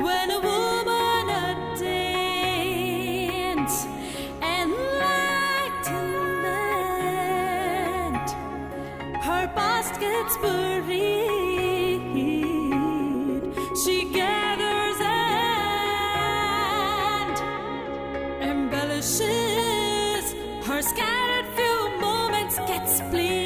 When a woman attains enlightenment, her past gets buried. She gathers and embellishes her scattered few moments, gets pleased.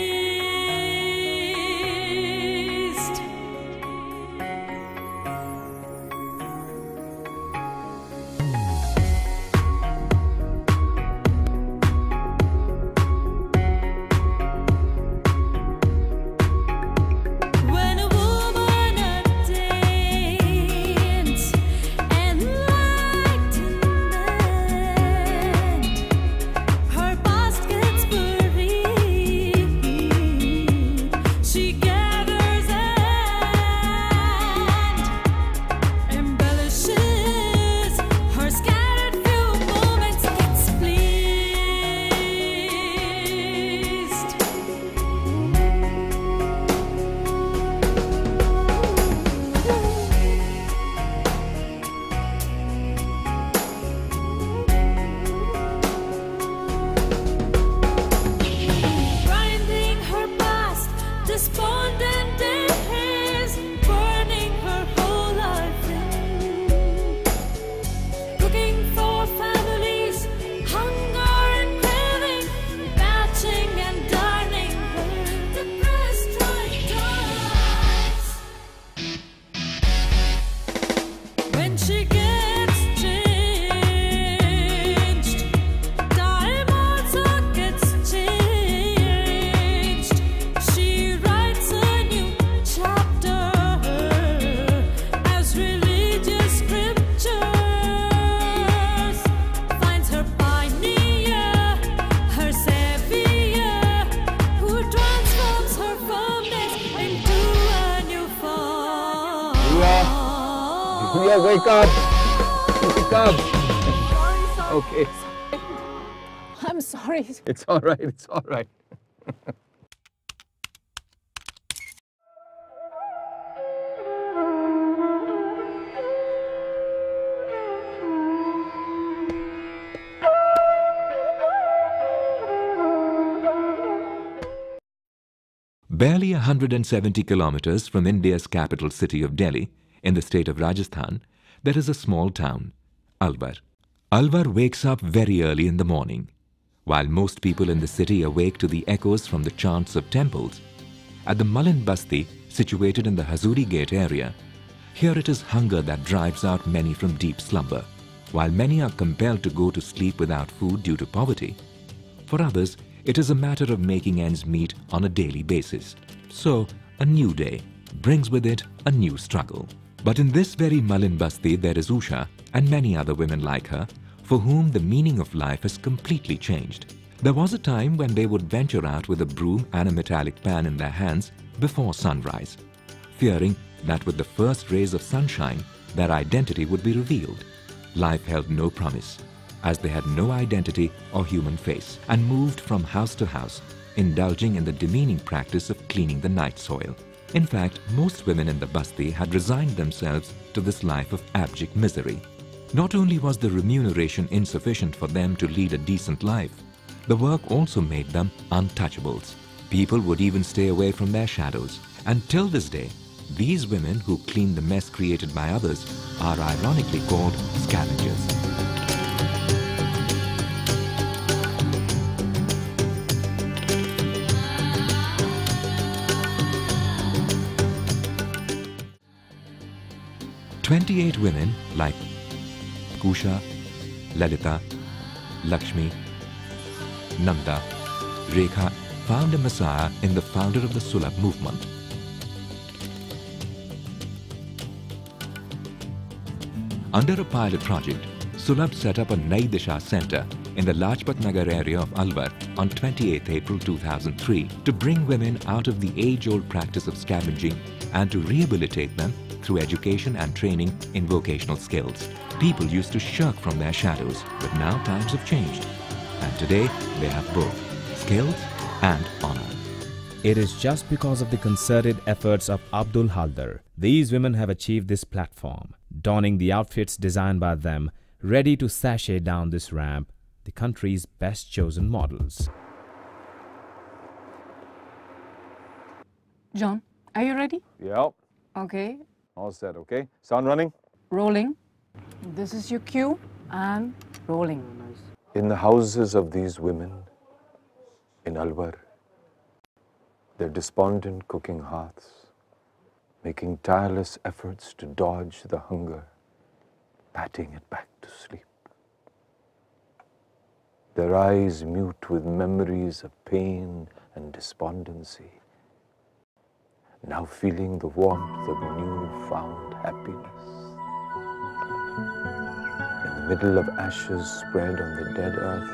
When a woman attains enlightenment, her past gets buried. She gathers and embellishes her scattered few moments, gets pleased. Grinding her past, despondent days, burning her whole life in, cooking for families, hunger and craving, patching and darning her depressed right times. When she gets changed, time also gets changed. She writes a new chapter as religious scriptures, finds her pioneer, her savior, who transforms her firmness into a new form. Ria, wake up! Wake up! Okay, I'm sorry. it's all right, it's all right. Barely 170 kilometers from India's capital city of Delhi, in the state of Rajasthan, there is a small town, Alwar. Alwar wakes up very early in the morning. While most people in the city awake to the echoes from the chants of temples, at the Malin Basti, situated in the Hazuri Gate area, here it is hunger that drives out many from deep slumber. While many are compelled to go to sleep without food due to poverty, for others, it is a matter of making ends meet on a daily basis. So, a new day brings with it a new struggle. But in this very Malin Basti, there is Usha and many other women like her, for whom the meaning of life has completely changed. There was a time when they would venture out with a broom and a metallic pan in their hands before sunrise, fearing that with the first rays of sunshine, their identity would be revealed. Life held no promise, as they had no identity or human face, and moved from house to house, indulging in the demeaning practice of cleaning the night soil. In fact, most women in the Basti had resigned themselves to this life of abject misery. Not only was the remuneration insufficient for them to lead a decent life, the work also made them untouchables. People would even stay away from their shadows. And till this day, these women who clean the mess created by others are ironically called scavengers. "28 women like Kusha, Lalita, Lakshmi, Nanda, Rekha found a messiah in the founder of the Sulabh movement. Under a pilot project, Sulabh set up a Nai Disha Center in the Lajpat Nagar area of Alwar on 28 April 2003 to bring women out of the age-old practice of scavenging and to rehabilitate them through education and training in vocational skills. People used to shirk from their shadows, but now times have changed. And today, they have both skills and honor. It is just because of the concerted efforts of Abdul Haldar these women have achieved this platform. donning the outfits designed by them, ready to sashay down this ramp, the country's best chosen models. John, are you ready? Yep. Okay. All set, okay? Sound running? Rolling. This is your cue and rolling. In the houses of these women in Alwar, their despondent cooking hearths, making tireless efforts to dodge the hunger, patting it back to sleep. Their eyes mute with memories of pain and despondency, now feeling the warmth of new-found happiness. In the middle of ashes spread on the dead earth,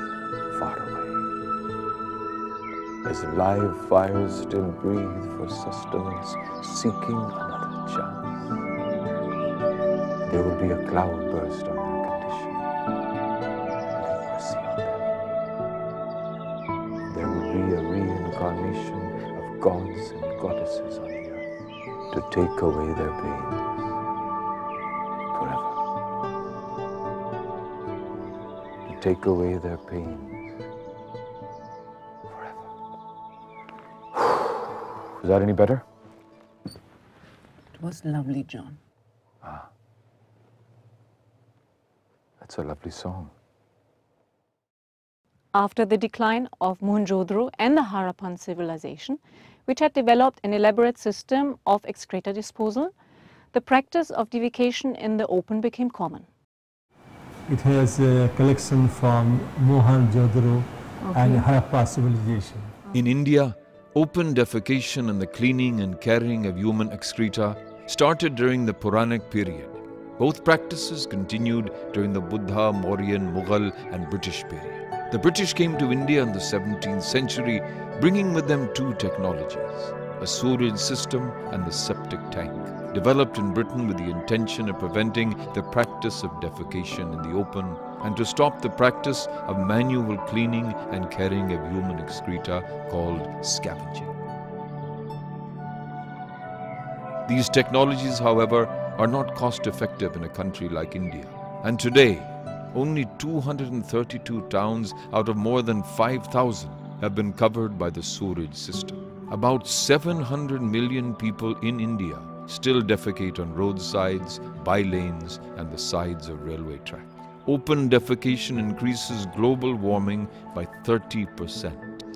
far away, as live fires still breathe for sustenance, seeking another chance. There will be a cloudburst on their condition, and have mercy on them. There will be a reincarnation of gods and goddesses on the earth to take away their pains forever. To take away their pains forever. Is that any better? It was lovely, John. That's a lovely song. After the decline of Mohenjo-daro and the Harappan civilization, which had developed an elaborate system of excreta disposal, the practice of defecation in the open became common. It has a collection from Mohenjo-daro and Harappa civilization. In India, open defecation and the cleaning and carrying of human excreta started during the Puranic period. Both practices continued during the Buddha, Mauryan, Mughal and British period. The British came to India in the 17th century, bringing with them two technologies, a sewerage system and the septic tank, developed in Britain with the intention of preventing the practice of defecation in the open and to stop the practice of manual cleaning and carrying of human excreta called scavenging. These technologies, however, are not cost-effective in a country like India. And today, only 232 towns out of more than 5,000 have been covered by the sewerage system. About 700 million people in India still defecate on roadsides, bylanes, and the sides of railway tracks. Open defecation increases global warming by 30%.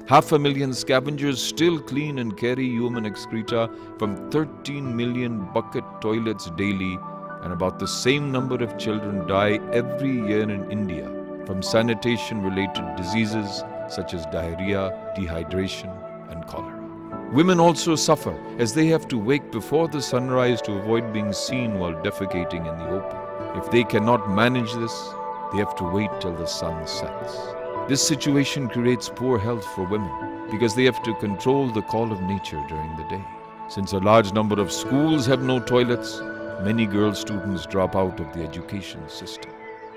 500,000 scavengers still clean and carry human excreta from 13 million bucket toilets daily, and about the same number of children die every year in India from sanitation-related diseases such as diarrhea, dehydration, and cholera. Women also suffer as they have to wake before the sunrise to avoid being seen while defecating in the open. If they cannot manage this, they have to wait till the sun sets. This situation creates poor health for women because they have to control the call of nature during the day. Since a large number of schools have no toilets, many girl students drop out of the education system.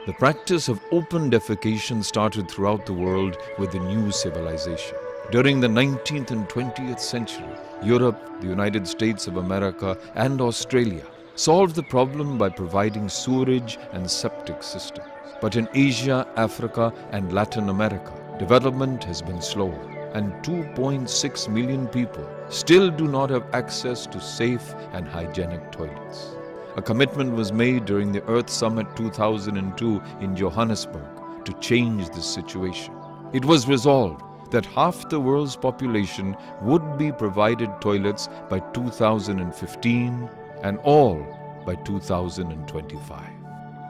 The practice of open defecation started throughout the world with the new civilization. During the 19th and 20th century, Europe, the United States of America, and Australia solved the problem by providing sewerage and septic systems. But in Asia, Africa, and Latin America, development has been slower, and 2.6 million people still do not have access to safe and hygienic toilets. A commitment was made during the Earth Summit 2002 in Johannesburg to change this situation. It was resolved that half the world's population would be provided toilets by 2015 and all by 2025.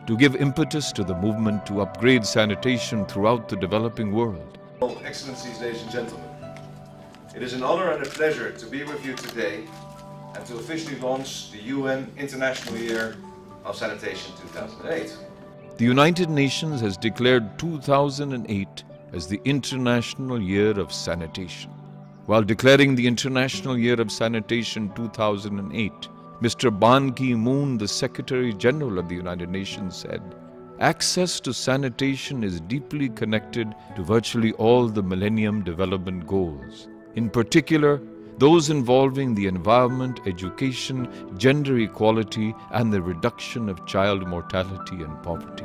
To give impetus to the movement to upgrade sanitation throughout the developing world. Excellencies, ladies and gentlemen, it is an honor and a pleasure to be with you today and to officially launch the UN International Year of Sanitation 2008. The United Nations has declared 2008 as the International Year of Sanitation. While declaring the International Year of Sanitation 2008, Mr. Ban Ki-moon, the Secretary General of the United Nations, said, "Access to sanitation is deeply connected to virtually all the Millennium Development Goals. In particular, those involving the environment, education, gender equality, and the reduction of child mortality and poverty.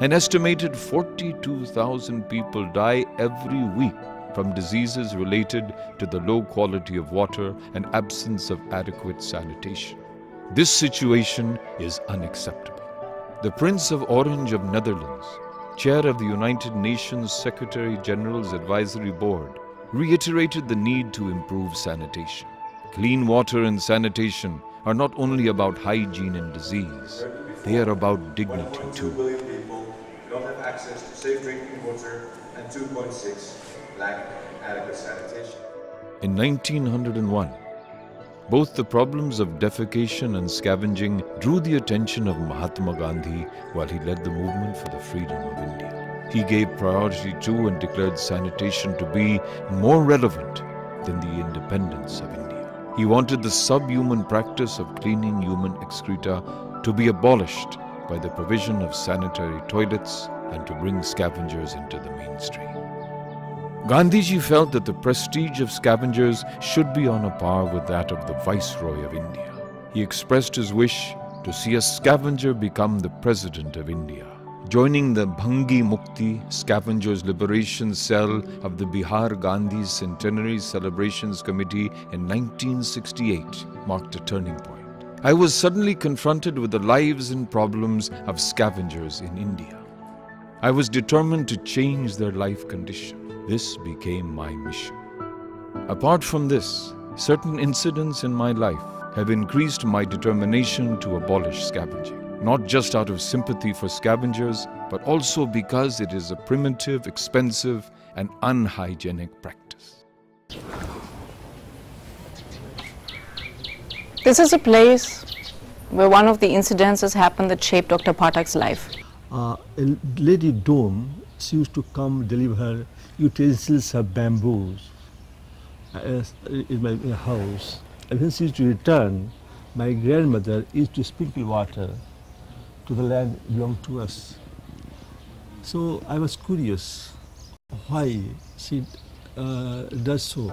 An estimated 42,000 people die every week from diseases related to the low quality of water and absence of adequate sanitation. This situation is unacceptable. The Prince of Orange of Netherlands, chair of the United Nations Secretary General's Advisory Board, reiterated the need to improve sanitation. Clean water and sanitation are not only about hygiene and disease, they are about dignity too. 1.2 billion people do not have access to safe drinking water and 2.6 lack adequate sanitation. In 1901, both the problems of defecation and scavenging drew the attention of Mahatma Gandhi while he led the movement for the freedom of India. He gave priority to and declared sanitation to be more relevant than the independence of India. He wanted the subhuman practice of cleaning human excreta to be abolished by the provision of sanitary toilets and to bring scavengers into the mainstream. Gandhiji felt that the prestige of scavengers should be on a par with that of the Viceroy of India. He expressed his wish to see a scavenger become the President of India. Joining the Bhangi Mukti Scavengers Liberation Cell of the Bihar Gandhi Centenary Celebrations Committee in 1968 marked a turning point. I was suddenly confronted with the lives and problems of scavengers in India. I was determined to change their life condition. This became my mission. Apart from this, certain incidents in my life have increased my determination to abolish scavenging, not just out of sympathy for scavengers, but also because it is a primitive, expensive, and unhygienic practice. This is a place where one of the incidences happened that shaped Dr. Pathak's life. A lady Dome, she used to come deliver her utensils of bamboos in my house. And when she used to return, my grandmother used to sprinkle water to the land belonging to us. So I was curious why she does so.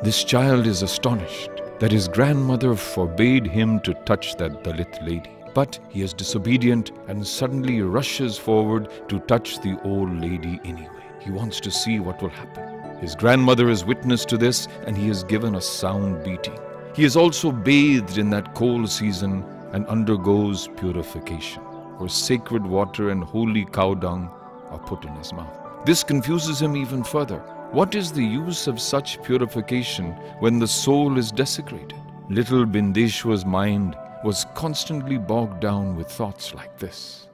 This child is astonished that his grandmother forbade him to touch that Dalit lady. But he is disobedient and suddenly rushes forward to touch the old lady anyway. He wants to see what will happen. His grandmother is witness to this and he is given a sound beating. He is also bathed in that cold season and undergoes purification, where sacred water and holy cow dung are put in his mouth. This confuses him even further. What is the use of such purification when the soul is desecrated? Little Bindeshwar's mind was constantly bogged down with thoughts like this.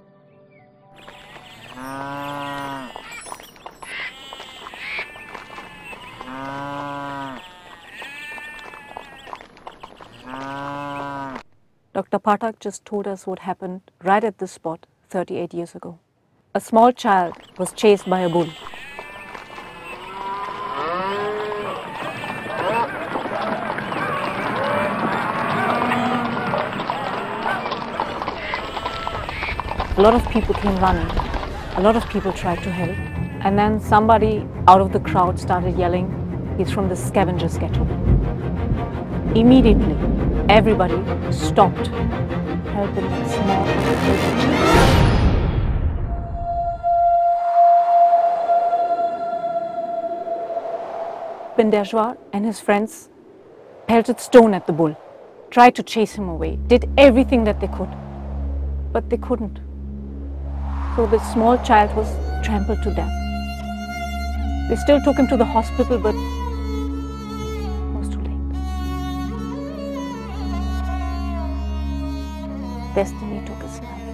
Dr. Pathak just told us what happened right at this spot 38 years ago. A small child was chased by a bull. A lot of people came running. A lot of people tried to help. And then somebody out of the crowd started yelling, "He's from the scavengers ghetto." Immediately, everybody stopped helping that small child. Bindeshwar and his friends pelted stone at the bull, tried to chase him away, did everything that they could, but they couldn't. So the small child was trampled to death. They still took him to the hospital, but it was too late. Destiny took his life.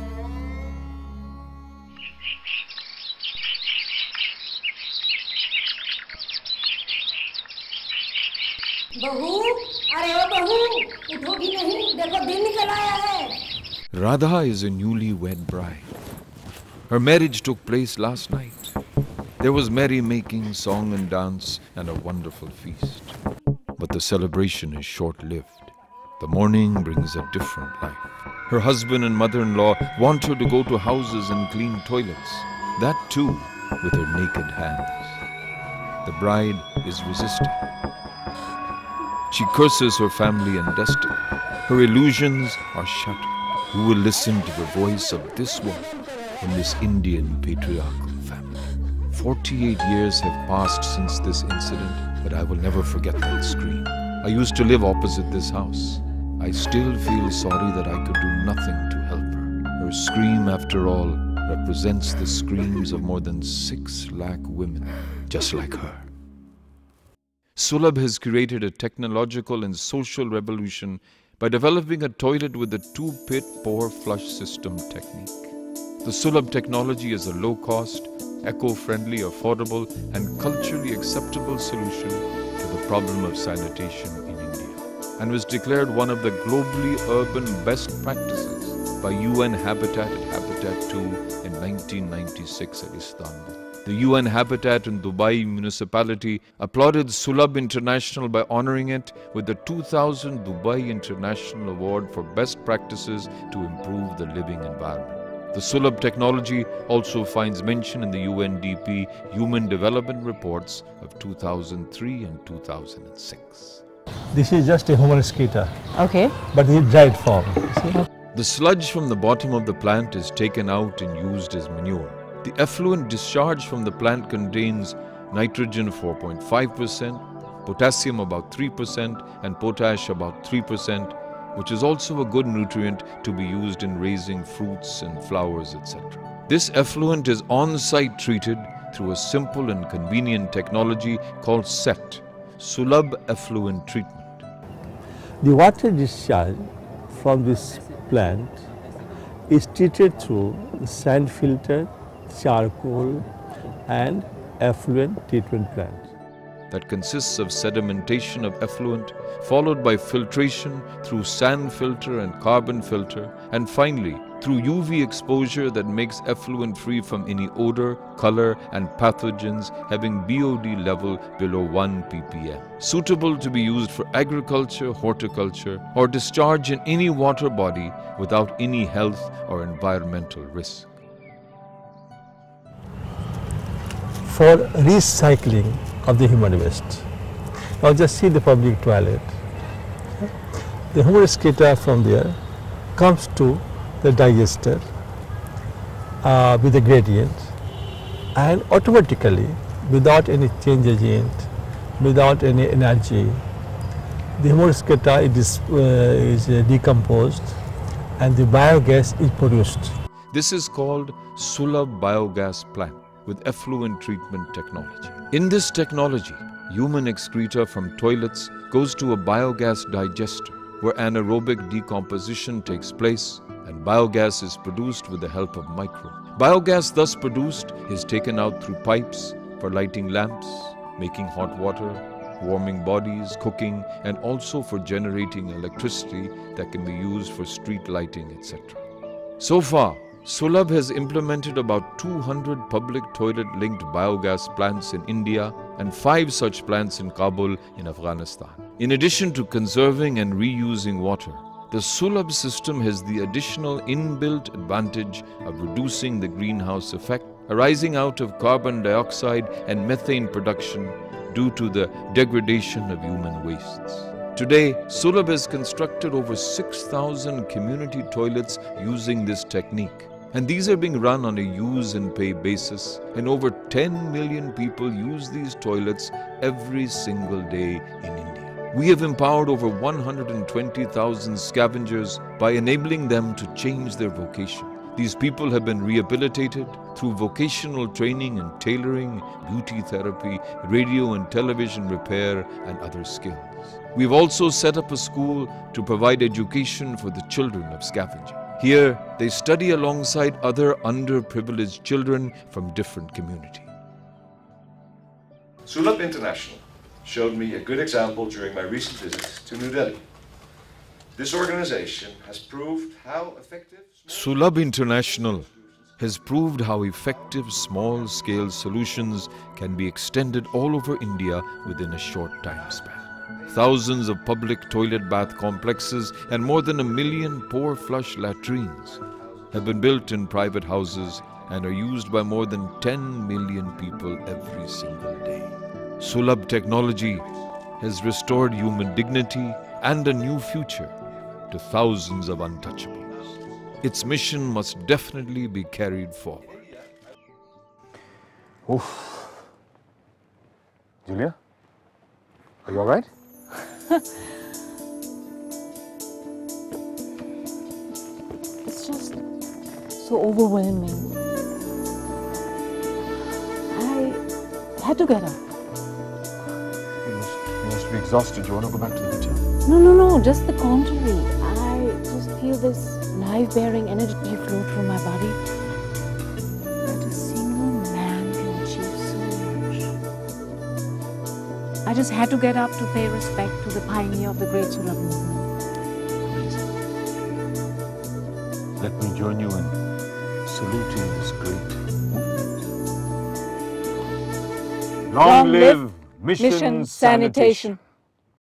बहू, अरे ओ बहू, उठोगी नहीं, देखो दिन निकल आया है। Radha is a newly-wed bride. Her marriage took place last night. There was merrymaking, song and dance, and a wonderful feast. But the celebration is short-lived. The morning brings a different life. Her husband and mother-in-law want her to go to houses and clean toilets. That too, with her naked hands. The bride is resisting. She curses her family and destiny. Her illusions are shattered. Who will listen to the voice of this woman from this Indian patriarchal family? 48 years have passed since this incident, but I will never forget that scream. I used to live opposite this house. I still feel sorry that I could do nothing to help her. Her scream, after all, represents the screams of more than 6 lakh women just like her. Sulabh has created a technological and social revolution by developing a toilet with a 2-pit pour flush system technique. The Sulabh technology is a low-cost, eco-friendly, affordable and culturally acceptable solution to the problem of sanitation in India, and was declared one of the globally urban best practices by UN Habitat and Habitat II in 1996 at Istanbul. The UN Habitat and Dubai municipality applauded Sulabh International by honoring it with the 2000 Dubai International Award for Best Practices to Improve the Living Environment. The Sulabh technology also finds mention in the UNDP Human Development Reports of 2003 and 2006. This is just a homoscata. Okay. But in dried form. See? The sludge from the bottom of the plant is taken out and used as manure. The effluent discharge from the plant contains nitrogen 4.5%, potassium about 3%, and potash about 3%, which is also a good nutrient to be used in raising fruits and flowers, etc. This effluent is on-site treated through a simple and convenient technology called SET, Sulabh Effluent Treatment. The water discharge from this plant is treated through sand filter, charcoal and effluent treatment plant. That consists of sedimentation of effluent, followed by filtration through sand filter and carbon filter, and finally through UV exposure that makes effluent free from any odor, color and pathogens having BOD level below 1 ppm. Suitable to be used for agriculture, horticulture or discharge in any water body without any health or environmental risk. For recycling of the human waste. Now just see the public toilet. The homoscata from there comes to the digester with a gradient, and automatically, without any change agent, without any energy, the homoscata is decomposed and the biogas is produced. This is called Sulabh Biogas Plant with effluent treatment technology. In this technology, human excreta from toilets goes to a biogas digester where anaerobic decomposition takes place and biogas is produced with the help of microbes. Biogas thus produced is taken out through pipes for lighting lamps, making hot water, warming bodies, cooking, and also for generating electricity that can be used for street lighting, etc. So far, Sulabh has implemented about 200 public toilet-linked biogas plants in India and 5 such plants in Kabul in Afghanistan. In addition to conserving and reusing water, the Sulabh system has the additional inbuilt advantage of reducing the greenhouse effect arising out of carbon dioxide and methane production due to the degradation of human wastes. Today, Sulabh has constructed over 6,000 community toilets using this technique. And these are being run on a use and pay basis, and over 10 million people use these toilets every single day in India. We have empowered over 120,000 scavengers by enabling them to change their vocation. These people have been rehabilitated through vocational training in tailoring, beauty therapy, radio and television repair, and other skills. We've also set up a school to provide education for the children of scavengers. Here, they study alongside other underprivileged children from different communities. Sulabh International showed me a good example during my recent visit to New Delhi. This organization has proved how effective... Sulabh International has proved how effective small-scale solutions can be extended all over India within a short time span. Thousands of public toilet bath complexes and more than 1 million pour flush latrines have been built in private houses and are used by more than 10 million people every single day. Sulabh technology has restored human dignity and a new future to thousands of untouchables. Its mission must definitely be carried forward. Oof. Julia, are you all right? It's just so overwhelming. I had to get up. You must be exhausted. You want to go back to the hotel? No, just the contrary. I just feel this life-bearing energy flow through my body. That a single man can achieve so much. I just had to get up to pay respect to the pioneer of the Great Surat movement. Let me join you in saluting this great movement. Long live Mission Sanitation.